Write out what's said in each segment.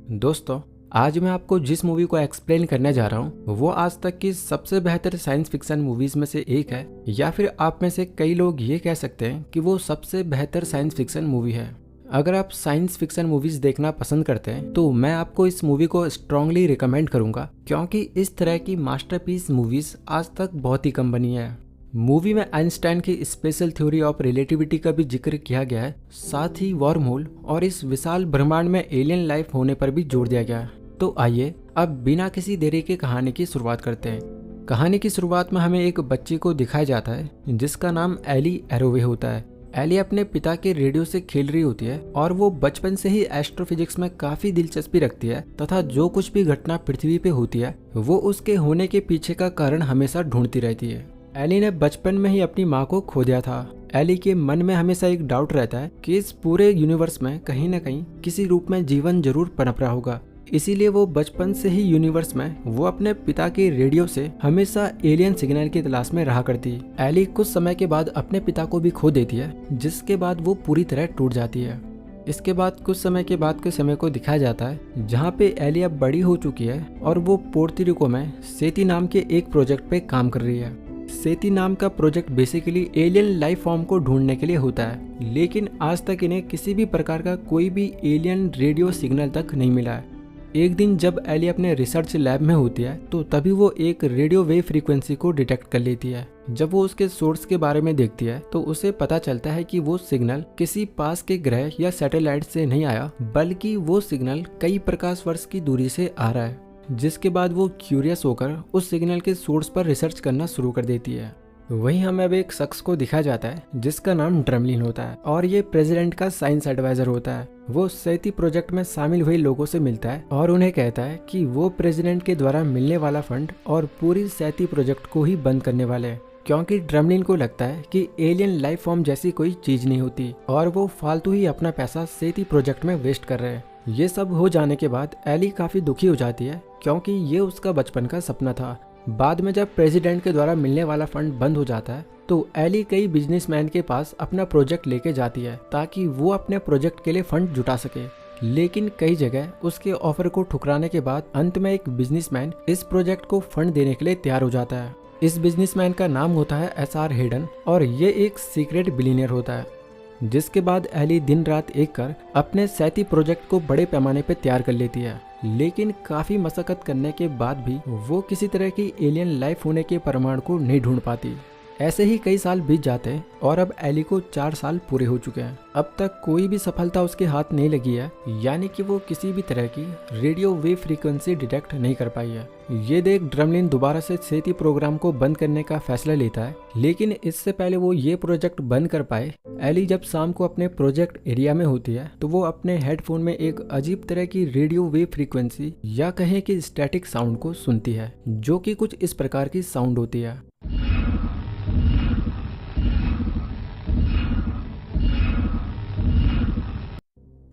दोस्तों, आज मैं आपको जिस मूवी को एक्सप्लेन करने जा रहा हूँ वो आज तक की सबसे बेहतर साइंस फिक्शन मूवीज में से एक है, या फिर आप में से कई लोग ये कह सकते हैं कि वो सबसे बेहतर साइंस फिक्शन मूवी है। अगर आप साइंस फिक्शन मूवीज देखना पसंद करते हैं तो मैं आपको इस मूवी को स्ट्रांगली रिकमेंड करूंगा, क्योंकि इस तरह की मास्टरपीस मूवीज आज तक बहुत ही कम बनी है। मूवी में आइंस्टाइन की स्पेशल थ्योरी ऑफ रिलेटिविटी का भी जिक्र किया गया है, साथ ही वर्म होल और इस विशाल ब्रह्मांड में एलियन लाइफ होने पर भी जोर दिया गया है। तो आइए अब बिना किसी देरी के कहानी की शुरुआत करते हैं। कहानी की शुरुआत में हमें एक बच्ची को दिखाया जाता है जिसका नाम एली एरोवे होता है। एली अपने पिता के रेडियो से खेल रही होती है और वो बचपन से ही एस्ट्रोफिजिक्स में काफी दिलचस्पी रखती है तथा जो कुछ भी घटना पृथ्वी पे होती है वो उसके होने के पीछे का कारण हमेशा ढूंढती रहती है। एली ने बचपन में ही अपनी माँ को खो दिया था। एली के मन में हमेशा एक डाउट रहता है कि इस पूरे यूनिवर्स में कहीं न कहीं किसी रूप में जीवन जरूर पनप रहा होगा। इसीलिए वो बचपन से ही यूनिवर्स में वो अपने पिता के रेडियो से हमेशा एलियन सिग्नल की तलाश में रहा करती। एली कुछ समय के बाद अपने पिता को भी खो देती है, जिसके बाद वो पूरी तरह टूट जाती है। इसके बाद कुछ समय के बाद के समय को दिखाया जाता है जहाँ पे एली अब बड़ी हो चुकी है और वो पोर्टोरिको में सेती नाम के एक प्रोजेक्ट पे काम कर रही है। सेती नाम का project basically alien life form को ढूंढने के लिए होता है, लेकिन आज तक इन्हें किसी भी प्रकार का कोई भी एलियन रेडियो सिग्नल तक नहीं मिला है। एक दिन जब एली अपने रिसर्च लैब में होती है तो तभी वो एक रेडियो वेव फ्रीक्वेंसी को डिटेक्ट कर लेती है। जब वो उसके सोर्स के बारे में देखती है तो उसे पता चलता है कि वो सिग्नल किसी पास के ग्रह या सैटेलाइट से नहीं आया, बल्कि वो सिग्नल कई प्रकाश वर्ष की दूरी से आ रहा है। जिसके बाद वो क्यूरियस होकर उस सिग्नल के सोर्स पर रिसर्च करना शुरू कर देती है। वहीं हमें अब एक शख्स को दिखाया जाता है जिसका नाम ड्रमलिन होता है और ये प्रेसिडेंट का साइंस एडवाइजर होता है। वो सेती प्रोजेक्ट में शामिल हुए लोगों से मिलता है और उन्हें कहता है कि वो प्रेसिडेंट के द्वारा मिलने वाला फंड और पूरी सेती प्रोजेक्ट को ही बंद करने वाले हैं, क्योंकि ड्रमलिन को लगता है कि एलियन लाइफ फॉर्म जैसी कोई चीज नहीं होती और वो फालतू ही अपना पैसा सेती प्रोजेक्ट में वेस्ट कर रहे हैं। ये सब हो जाने के बाद एली काफी दुखी हो जाती है, क्योंकि ये उसका बचपन का सपना था। बाद में जब प्रेसिडेंट के द्वारा मिलने वाला फंड बंद हो जाता है तो एली कई बिजनेसमैन के पास अपना प्रोजेक्ट लेके जाती है ताकि वो अपने प्रोजेक्ट के लिए फंड जुटा सके। लेकिन कई जगह उसके ऑफर को ठुकराने के बाद अंत में एक बिजनेसमैन इस प्रोजेक्ट को फंड देने के लिए तैयार हो जाता है। इस बिजनेसमैन का नाम होता है एसआर हेडन और ये एक सीक्रेट बिलियनियर होता है। जिसके बाद एली दिन रात एक कर अपने सेती प्रोजेक्ट को बड़े पैमाने पर तैयार कर लेती है, लेकिन काफी मशक्कत करने के बाद भी वो किसी तरह की एलियन लाइफ होने के प्रमाण को नहीं ढूंढ पाती। ऐसे ही कई साल बीत जाते हैं और अब एली को 4 साल पूरे हो चुके हैं। अब तक कोई भी सफलता उसके हाथ नहीं लगी है, यानी कि वो किसी भी तरह की रेडियो वेव फ्रीक्वेंसी डिटेक्ट नहीं कर पाई है। ये देख ड्रमलिन दोबारा से सेती प्रोग्राम को बंद करने का फैसला लेता है, लेकिन इससे पहले वो ये प्रोजेक्ट बंद कर पाए, एली जब शाम को अपने प्रोजेक्ट एरिया में होती है तो वो अपने हेडफोन में एक अजीब तरह की रेडियो वेव फ्रीक्वेंसी या कहें कि स्टैटिक साउंड को सुनती है, जो कि कुछ इस प्रकार की साउंड होती है।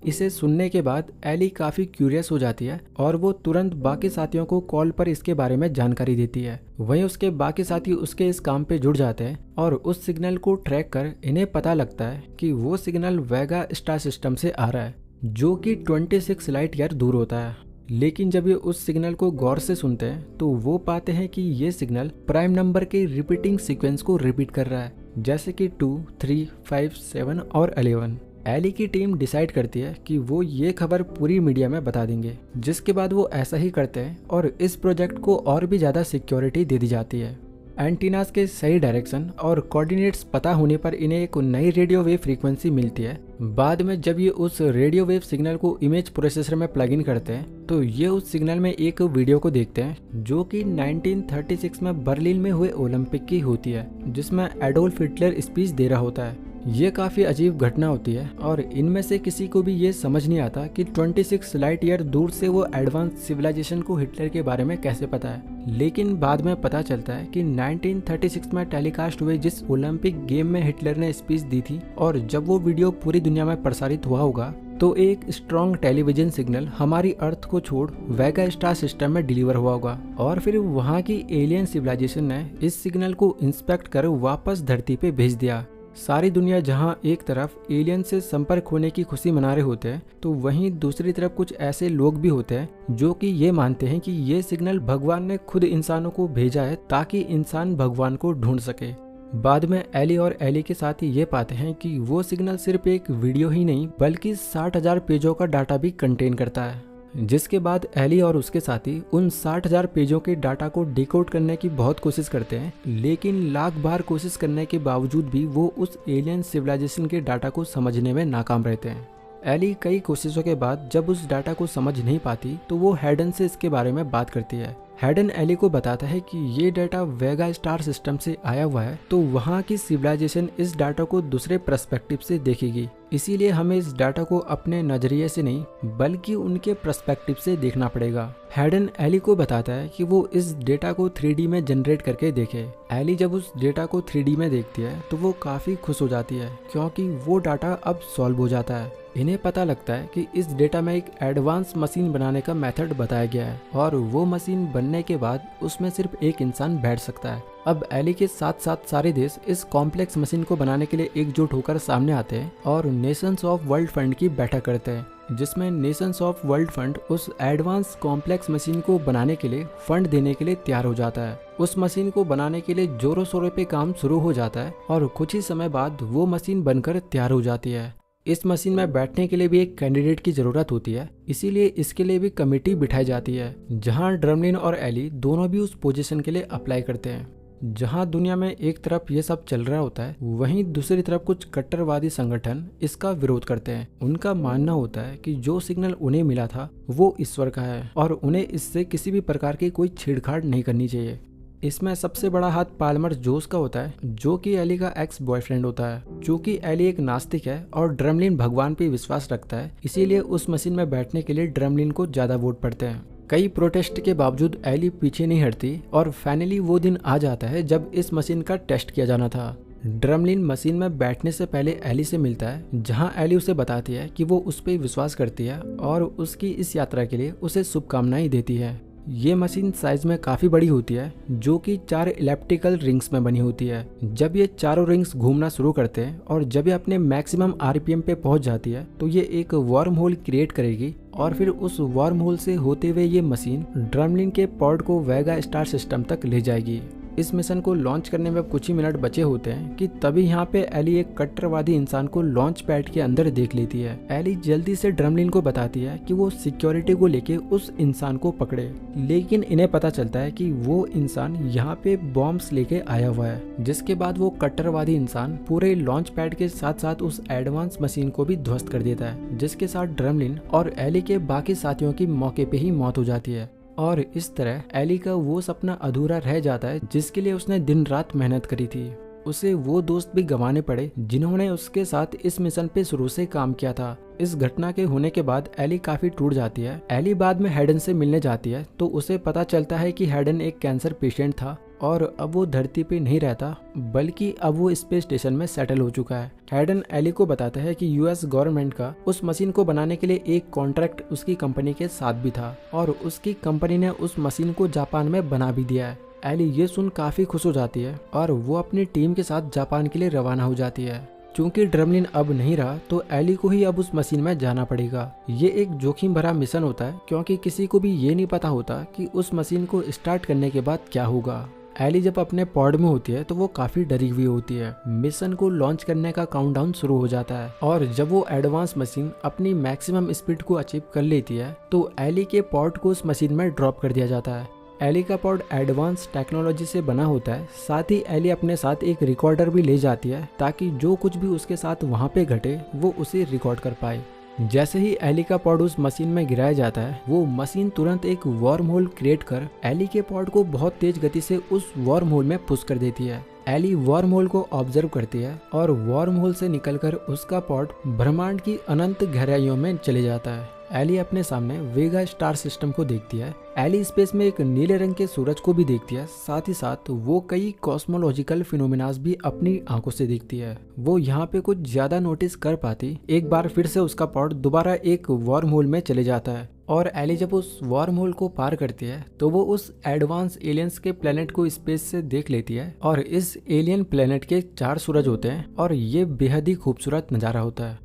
इसे सुनने के बाद एली काफी क्यूरियस हो जाती है और वो तुरंत बाकी साथियों को कॉल पर इसके बारे में जानकारी देती है। वहीं उसके बाकी साथी उसके इस काम पे जुड़ जाते हैं और उस सिग्नल को ट्रैक कर इन्हें पता लगता है कि वो सिग्नल वेगा स्टार सिस्टम से आ रहा है, जो कि 26 लाइट ईयर दूर होता है। लेकिन जब ये उस सिग्नल को गौर से सुनते हैं तो वो पाते हैं कि ये सिग्नल प्राइम नंबर के रिपीटिंग सीक्वेंस को रिपीट कर रहा है, जैसे कि 2, 3, 5, 7 और 11। एली की टीम डिसाइड करती है कि वो ये खबर पूरी मीडिया में बता देंगे, जिसके बाद वो ऐसा ही करते हैं और इस प्रोजेक्ट को और भी ज्यादा सिक्योरिटी दे दी जाती है। एंटीनास के सही डायरेक्शन और कोऑर्डिनेट्स पता होने पर इन्हें एक नई रेडियो वेव फ्रीक्वेंसी मिलती है। बाद में जब ये उस रेडियो वेव सिग्नल को इमेज प्रोसेसर में प्लग इन करते हैं तो ये उस सिग्नल में एक वीडियो को देखते हैं जो कि 1936 में बर्लिन में हुए ओलंपिक की होती है, जिसमें एडोल्फ हिटलर स्पीच दे रहा होता है। ये काफी अजीब घटना होती है और इनमें से किसी को भी ये समझ नहीं आता कि 26 लाइट ईयर दूर से वो एडवांस सिविलाइजेशन को हिटलर के बारे में कैसे पता है। लेकिन बाद में पता चलता है कि 1936 में टेलीकास्ट हुए जिस ओलंपिक गेम में हिटलर ने स्पीच दी थी और जब वो वीडियो पूरी दुनिया में प्रसारित हुआ होगा तो एक स्ट्रॉन्ग टेलीविजन सिग्नल हमारी अर्थ को छोड़ वेगा स्टार सिस्टम में डिलीवर हुआ होगा और फिर वहाँ की एलियन सिविलाइजेशन ने इस सिग्नल को इंस्पेक्ट कर वापस धरती पे भेज दिया। सारी दुनिया जहां एक तरफ एलियन से संपर्क होने की खुशी मना रहे होते हैं, तो वहीं दूसरी तरफ कुछ ऐसे लोग भी होते हैं जो कि ये मानते हैं कि ये सिग्नल भगवान ने खुद इंसानों को भेजा है ताकि इंसान भगवान को ढूंढ सके। बाद में एली और एली के साथी ये पाते हैं कि वो सिग्नल सिर्फ एक वीडियो ही नहीं बल्कि 60,000 पेजों का डाटा भी कंटेन करता है। जिसके बाद एली और उसके साथी उन 60,000 पेजों के डाटा को डिकोड करने की बहुत कोशिश करते हैं, लेकिन लाख बार कोशिश करने के बावजूद भी वो उस एलियन सिविलाइजेशन के डाटा को समझने में नाकाम रहते हैं। एली कई कोशिशों के बाद जब उस डाटा को समझ नहीं पाती तो वो हैडन से इसके बारे में बात करती है। हैडन एली को बताता है कि ये डाटा वेगा स्टार सिस्टम से आया हुआ है, तो वहाँ की सिविलाइजेशन इस डाटा को दूसरे पर्सपेक्टिव से देखेगी, इसीलिए हमें इस डाटा को अपने नजरिए से नहीं बल्कि उनके पर्सपेक्टिव से देखना पड़ेगा। हैडन एली को बताता है कि वो इस डेटा को 3D में जनरेट करके देखे। एली जब उस डेटा को 3D में देखती है तो वो काफी खुश हो जाती है क्योंकि वो डाटा अब सॉल्व हो जाता है। इन्हें पता लगता है कि इस डेटा में एक एडवांस मशीन बनाने का मेथड बताया गया है और वो मशीन बनने के बाद उसमें सिर्फ एक इंसान बैठ सकता है। अब एली के साथ साथ सारे देश इस कॉम्प्लेक्स मशीन को बनाने के लिए एकजुट होकर सामने आते हैं और नेशंस ऑफ वर्ल्ड फंड की बैठक करते हैं, जिसमें नेशंस ऑफ वर्ल्ड फंड उस एडवांस कॉम्प्लेक्स मशीन को बनाने के लिए फंड देने के लिए तैयार हो जाता है। उस मशीन को बनाने के लिए जोरों शोरों पे काम शुरू हो जाता है और कुछ ही समय बाद वो मशीन बनकर तैयार हो जाती है। इस मशीन में बैठने के लिए भी एक कैंडिडेट की जरूरत होती है, इसीलिए इसके लिए भी कमेटी बिठाई जाती है जहां ड्रमलिन और एली दोनों भी उस पोजीशन के लिए अप्लाई करते हैं। जहां दुनिया में एक तरफ ये सब चल रहा होता है, वहीं दूसरी तरफ कुछ कट्टरवादी संगठन इसका विरोध करते हैं। उनका मानना होता है कि जो सिग्नल उन्हें मिला था वो ईश्वर का है और उन्हें इससे किसी भी प्रकार की कोई छेड़छाड़ नहीं करनी चाहिए। इसमें सबसे बड़ा हाथ पाल्मर जोस का होता है, जो कि एली का एक्स बॉयफ्रेंड होता है। चूंकि एली एक नास्तिक है और ड्रमलिन भगवान पे विश्वास रखता है, इसीलिए उस मशीन में बैठने के लिए ड्रमलिन को ज्यादा वोट पड़ते हैं। कई प्रोटेस्ट के बावजूद एली पीछे नहीं हटती और फाइनली वो दिन आ जाता है जब इस मशीन का टेस्ट किया जाना था। ड्रमलिन मशीन में बैठने से पहले एली से मिलता है, जहां एली उसे बताती है कि वो उस पर विश्वास करती है और उसकी इस यात्रा के लिए उसे शुभकामनाएं देती है। ये मशीन साइज में काफी बड़ी होती है, जो कि 4 इलेप्टिकल रिंग्स में बनी होती है। जब ये चारों रिंग्स घूमना शुरू करते हैं और जब ये अपने मैक्सिमम आरपीएम पे पहुंच जाती है तो ये एक वार्म होल क्रिएट करेगी और फिर उस वार्म होल से होते हुए ये मशीन ड्रमलिन के पॉड को वेगा स्टार सिस्टम तक ले जाएगी। इस मिशन को लॉन्च करने में कुछ ही मिनट बचे होते हैं कि तभी यहाँ पे एली एक कट्टरवादी इंसान को लॉन्च पैड के अंदर देख लेती है। एली जल्दी से ड्रमलिन को बताती है कि वो सिक्योरिटी को लेके उस इंसान को पकड़े, लेकिन इन्हें पता चलता है कि वो इंसान यहाँ पे बॉम्ब्स लेके आया हुआ है। जिसके बाद वो कट्टरवादी इंसान पूरे लॉन्च पैड के साथ साथ उस एडवांस मशीन को भी ध्वस्त कर देता है, जिसके साथ ड्रमलिन और एली के बाकी साथियों की मौके पे ही मौत हो जाती है। और इस तरह एली का वो सपना अधूरा रह जाता है जिसके लिए उसने दिन रात मेहनत करी थी। उसे वो दोस्त भी गंवाने पड़े जिन्होंने उसके साथ इस मिशन पे शुरू से काम किया था। इस घटना के होने के बाद एली काफी टूट जाती है। एली बाद में हैडन से मिलने जाती है तो उसे पता चलता है कि हैडन एक कैंसर पेशेंट था और अब वो धरती पे नहीं रहता बल्कि अब वो स्पेस स्टेशन में सेटल हो चुका है। हैडन एली को बताता है कि यूएस गवर्नमेंट का उस मशीन को बनाने के लिए एक कॉन्ट्रैक्ट उसकी कंपनी के साथ भी था और उसकी कंपनी ने उस मशीन को जापान में बना भी दिया है। एली ये सुन काफी खुश हो जाती है और वो अपनी टीम के साथ जापान के लिए रवाना हो जाती है। चूंकि ड्रमलिन अब नहीं रहा तो एली को ही अब उस मशीन में जाना पड़ेगा। ये एक जोखिम भरा मिशन होता है क्योंकि किसी को भी ये नहीं पता होता कि उस मशीन को स्टार्ट करने के बाद क्या होगा। एली जब अपने पॉड में होती है तो वो काफी डरी हुई होती है। मिशन को लॉन्च करने का काउंटडाउन शुरू हो जाता है और जब वो एडवांस मशीन अपनी मैक्सिमम स्पीड को अचीव कर लेती है तो एली के पॉड को उस मशीन में ड्रॉप कर दिया जाता है। एली का पॉड एडवांस टेक्नोलॉजी से बना होता है। साथ ही एली अपने साथ एक रिकॉर्डर भी ले जाती है ताकि जो कुछ भी उसके साथ वहाँ पे घटे वो उसे रिकॉर्ड कर पाए। जैसे ही एली का पॉड उस मशीन में गिराया जाता है, वो मशीन तुरंत एक वार्म होल क्रिएट कर एली के पॉड को बहुत तेज गति से उस वार्म होल में पुश कर देती है। एली वार्म होल को ऑब्जर्व करती है और वार्म होल से निकलकर उसका पॉड ब्रह्मांड की अनंत गहराइयों में चले जाता है। एली अपने सामने वेगा स्टार सिस्टम को देखती है। एली स्पेस में एक नीले रंग के सूरज को भी देखती है। साथ ही साथ वो कई कॉस्मोलॉजिकल फिनोमिनास भी अपनी आंखों से देखती है। वो यहाँ पे कुछ ज्यादा नोटिस कर पाती। एक बार फिर से उसका पॉड दोबारा एक वार्म होल में चले जाता है और एली जब उस वार्म होल को पार करती है तो वो उस एडवांस एलियंस के प्लेनेट को स्पेस से देख लेती है और इस एलियन प्लेनेट के 4 सूरज होते हैं और ये बेहद ही खूबसूरत नज़ारा होता है।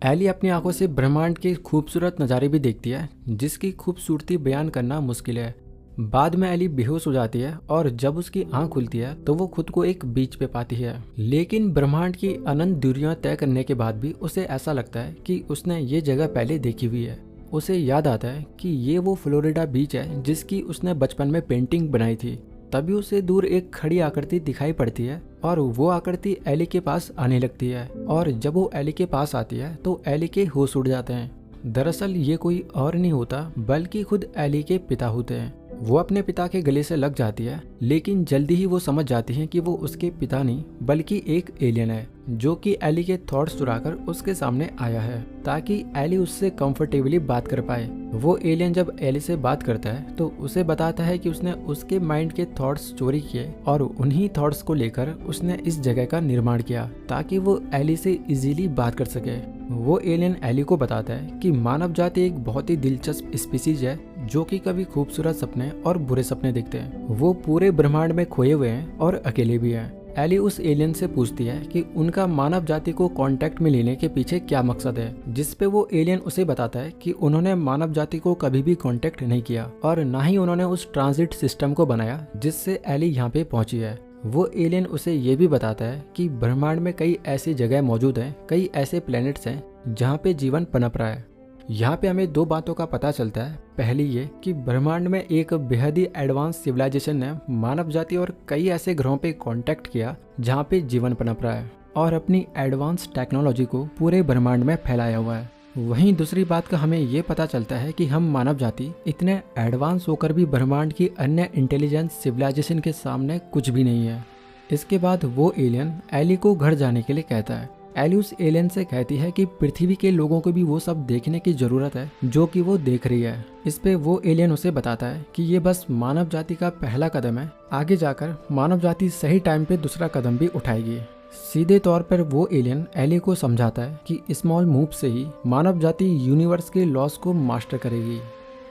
एली अपनी आंखों से ब्रह्मांड के खूबसूरत नज़ारे भी देखती है जिसकी खूबसूरती बयान करना मुश्किल है। बाद में एली बेहोश हो जाती है और जब उसकी आंख खुलती है तो वो खुद को एक बीच पे पाती है। लेकिन ब्रह्मांड की अनंत दूरियां तय करने के बाद भी उसे ऐसा लगता है कि उसने ये जगह पहले देखी हुई है। उसे याद आता है कि ये वो फ्लोरिडा बीच है जिसकी उसने बचपन में पेंटिंग बनाई थी। तभी उसे दूर एक खड़ी आकृति दिखाई पड़ती है और वो आकृति एली के पास आने लगती है और जब वो एली के पास आती है तो एली के होश उड़ जाते हैं। दरअसल ये कोई और नहीं होता बल्कि खुद एली के पिता होते हैं। वो अपने पिता के गले से लग जाती है लेकिन जल्दी ही वो समझ जाती है कि वो उसके पिता नहीं बल्कि एक एलियन है जो कि एली के थॉट्स चुराकर उसके सामने आया है ताकि एली उससे कंफर्टेबली बात कर पाए। वो एलियन जब एली से बात करता है तो उसे बताता है कि उसने उसके माइंड के थॉट्स चोरी किए और उन्हीं थॉट्स को लेकर उसने इस जगह का निर्माण किया ताकि वो एली से इजीली बात कर सके। वो एलियन एली को बताता है कि मानव जाति एक बहुत ही दिलचस्प स्पीसीज है जो कि कभी खूबसूरत सपने और बुरे सपने देखते हैं। वो पूरे ब्रह्मांड में खोए हुए हैं और अकेले भी हैं। एली उस एलियन से पूछती है कि उनका मानव जाति को कांटेक्ट में लेने के पीछे क्या मकसद है, जिस पे वो एलियन उसे बताता है कि उन्होंने मानव जाति को कभी भी कांटेक्ट नहीं किया और ना ही उन्होंने उस ट्रांजिट सिस्टम को बनाया जिससे एली यहाँ पे पहुंची है। वो एलियन उसे ये भी बताता है कि ब्रह्मांड में कई ऐसी जगह मौजूद हैं, कई ऐसे प्लैनेट्स हैं जहाँ पे जीवन पनप रहा है। यहाँ पे हमें 2 बातों का पता चलता है। पहली ये कि ब्रह्मांड में एक बेहद ही एडवांस सिविलाइजेशन ने मानव जाति और कई ऐसे ग्रहों पे कांटेक्ट किया जहाँ पे जीवन पनप रहा है और अपनी एडवांस टेक्नोलॉजी को पूरे ब्रह्मांड में फैलाया हुआ है। वहीं दूसरी बात का हमें ये पता चलता है कि हम मानव जाति इतने एडवांस होकर भी ब्रह्मांड की अन्य इंटेलिजेंस सिविलाइजेशन के सामने कुछ भी नहीं है। इसके बाद वो एलियन एली को घर जाने के लिए कहता है। एली उस एलियन से कहती है कि पृथ्वी के लोगों को भी वो सब देखने की जरूरत है जो कि वो देख रही है। इस पे वो एलियन उसे बताता है कि ये बस मानव जाति का पहला कदम है, आगे जाकर मानव जाति सही टाइम पे दूसरा कदम भी उठाएगी। सीधे तौर पर वो एलियन एली को समझाता है कि स्मॉल मूव से ही मानव जाति यूनिवर्स के लॉस को मास्टर करेगी।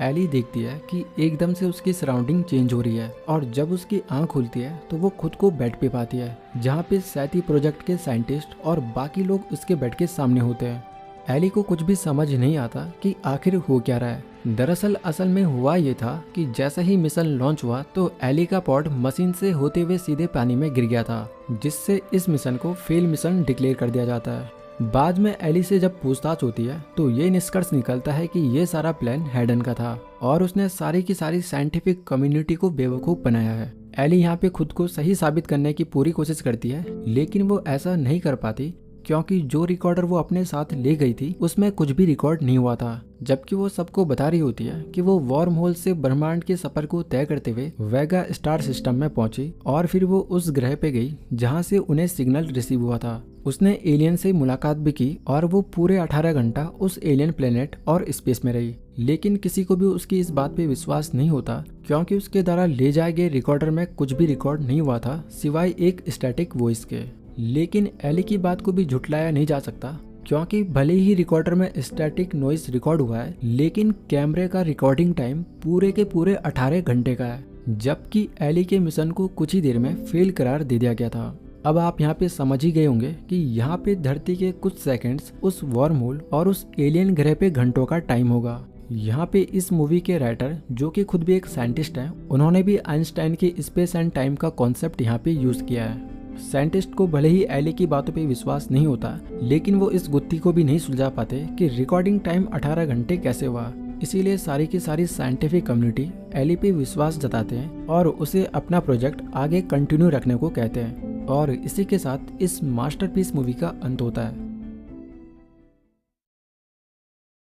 एली देखती है कि एकदम से उसकी सराउंडिंग चेंज हो रही है और जब उसकी आंख खुलती है तो वो खुद को बेड पे पाती है जहाँ पे सैती प्रोजेक्ट के साइंटिस्ट और बाकी लोग उसके बेड के सामने होते हैं। एली को कुछ भी समझ नहीं आता कि आखिर हो क्या रहा है। दरअसल असल में हुआ ये था कि जैसे ही मिशन लॉन्च हुआ तो एली का पॉड मशीन से होते हुए सीधे पानी में गिर गया था, जिससे इस मिशन को फेल मिशन डिक्लेयर कर दिया जाता है। बाद में एली से जब पूछताछ होती है तो ये निष्कर्ष निकलता है कि ये सारा प्लान हैडन का था और उसने सारी की सारी साइंटिफिक कम्युनिटी को बेवकूफ़ बनाया है। एली यहाँ पे खुद को सही साबित करने की पूरी कोशिश करती है लेकिन वो ऐसा नहीं कर पाती क्योंकि जो रिकॉर्डर वो अपने साथ ले गई थी उसमें कुछ भी रिकॉर्ड नहीं हुआ था, जबकि वो सबको बता रही होती है कि वो वार्म होल से ब्रह्मांड के सफर को तय करते हुए वेगा स्टार सिस्टम में पहुंची और फिर वो उस ग्रह पे गई जहां से उन्हें सिग्नल रिसीव हुआ था। उसने एलियन से मुलाकात भी की और वो पूरे 18 घंटा उस एलियन प्लेनेट और स्पेस में रही, लेकिन किसी को भी उसकी इस बात पे विश्वास नहीं होता क्योंकि उसके द्वारा ले जाए गए रिकॉर्डर में कुछ भी रिकॉर्ड नहीं हुआ था सिवाय एक स्टैटिक वॉइस के। लेकिन एली की बात को भी झुटलाया नहीं जा सकता क्योंकि भले ही रिकॉर्डर में स्टैटिक नॉइस रिकॉर्ड हुआ है लेकिन कैमरे का रिकॉर्डिंग टाइम पूरे के पूरे 18 घंटे का है, जबकि एली के मिशन को कुछ ही देर में फेल करार दे दिया गया था। अब आप यहाँ पे समझ ही गए होंगे कि यहाँ पे धरती के कुछ सेकंड्स उस वार्म होल और उस एलियन ग्रह पे घंटों का टाइम होगा। यहाँ पे इस मूवी के राइटर जो कि खुद भी एक साइंटिस्ट हैं, उन्होंने भी आइंस्टाइन के स्पेस एंड टाइम का कॉन्सेप्ट यहाँ पे यूज किया है। साइंटिस्ट को भले ही एली की बातों पे विश्वास नहीं होता लेकिन वो इस गुत्थी को भी नहीं सुलझा पाते कि रिकॉर्डिंग टाइम 18 घंटे कैसे हुआ। इसीलिए सारी की सारी साइंटिफिक कम्युनिटी एली पे विश्वास जताते हैं और उसे अपना प्रोजेक्ट आगे कंटिन्यू रखने को कहते हैं। और इसी के साथ इस मास्टरपीस मूवी का अंत होता है।